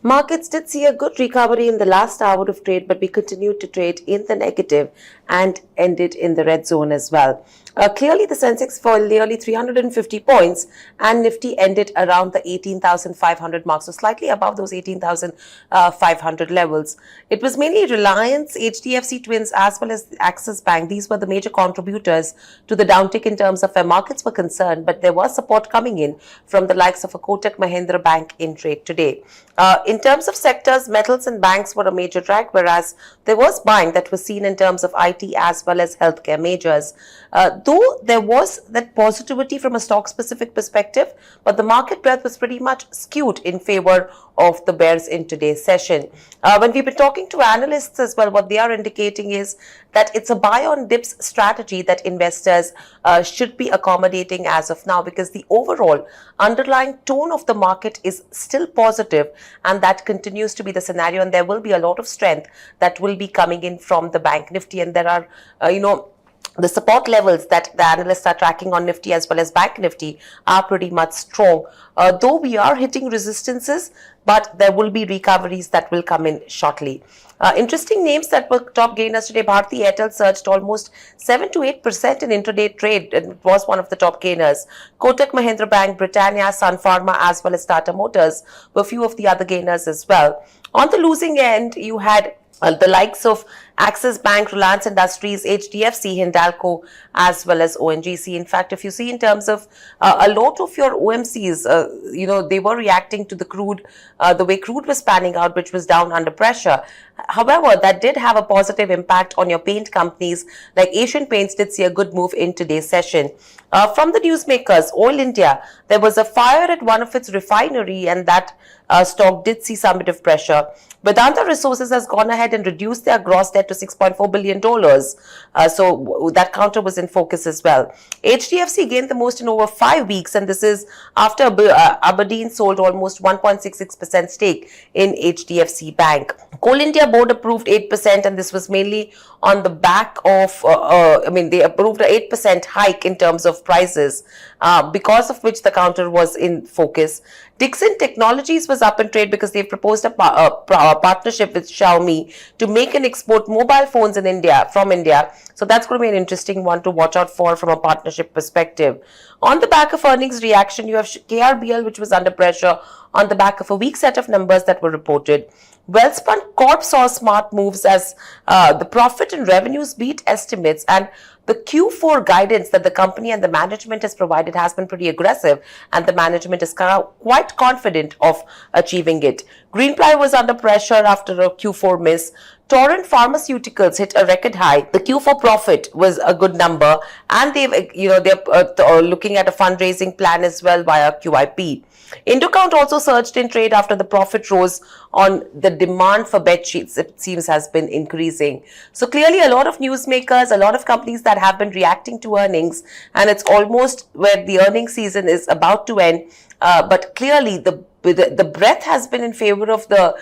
Markets did see a good recovery in the last hour of trade, but we continued to trade in the negative and ended in the red zone as well. Clearly, the Sensex fell nearly 350 points and Nifty ended around the 18,500 mark, so slightly above those 18,500 levels. It was mainly Reliance, HDFC Twins as well as Axis Bank. These were the major contributors to the downtick in terms of where markets were concerned, but there was support coming in from the likes of a Kotak Mahindra Bank in trade today. In terms of sectors, metals and banks were a major drag, whereas there was buying that was seen in terms of IT as well as healthcare majors. Though there was that positivity from a stock-specific perspective, but the market breadth was pretty much skewed in favor of the bears in today's session. When we've been talking to analysts as well, what they are indicating is that it's a buy on dips strategy that investors should be accommodating as of now, because the overall underlying tone of the market is still positive, and that continues to be the scenario, and there will be a lot of strength that will be coming in from the bank Nifty, and there are the support levels that the analysts are tracking on Nifty as well as Bank Nifty are pretty much strong. Though we are hitting resistances, but there will be recoveries that will come in shortly. Interesting names that were top gainers today. Bharti Airtel surged almost 7 to 8% in intraday trade and it was one of the top gainers. Kotak Mahindra Bank, Britannia, Sun Pharma as well as Tata Motors were few of the other gainers as well. On the losing end, you had the likes of Axis Bank, Reliance Industries, HDFC, Hindalco, as well as ONGC. In fact, if you see in terms of a lot of your OMCs, they were reacting to the crude, the way crude was panning out, which was down under pressure. However, that did have a positive impact on your paint companies, like Asian Paints did see a good move in today's session. From the newsmakers, Oil India, there was a fire at one of its refinery and that stock did see some bit of pressure. Vedanta Resources has gone ahead and reduced their gross debt to $6.4 billion. So that counter was in focus as well. HDFC gained the most in over 5 weeks, and this is after Aberdeen sold almost 1.66% stake in HDFC Bank. Coal India board approved 8%, and this was mainly on the back of, they approved an 8% hike in terms of prices, because of which the counter was in focus. Dixon Technologies was up in trade because they've proposed a partnership with Xiaomi to make and export mobile phones in India from India. So that's going to be an interesting one to watch out for from a partnership perspective. On the back of earnings reaction, you have KRBL, which was under pressure on the back of a weak set of numbers that were reported. Welspun Corp saw smart moves as the profit and revenues beat estimates, and the Q4 guidance that the company and the management has provided has been pretty aggressive, and the management is quite confident of achieving it. Greenply was under pressure after a Q4 miss. Torrent Pharmaceuticals hit a record high. The Q4 profit was a good number, and they're looking at a fundraising plan as well via QIP. Indocount also surged in trade after the profit rose on the demand for bed sheets, it seems, has been increasing. So clearly a lot of newsmakers, a lot of companies that have been reacting to earnings, and it's almost where the earnings season is about to end. But clearly the breadth has been in favor of the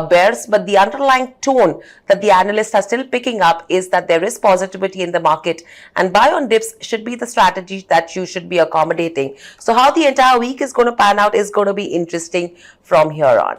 bears, but the underlying tone that the analysts are still picking up is that there is positivity in the market, and buy on dips should be the strategy that you should be accommodating. So how the entire week is going to pan out is going to be interesting from here on.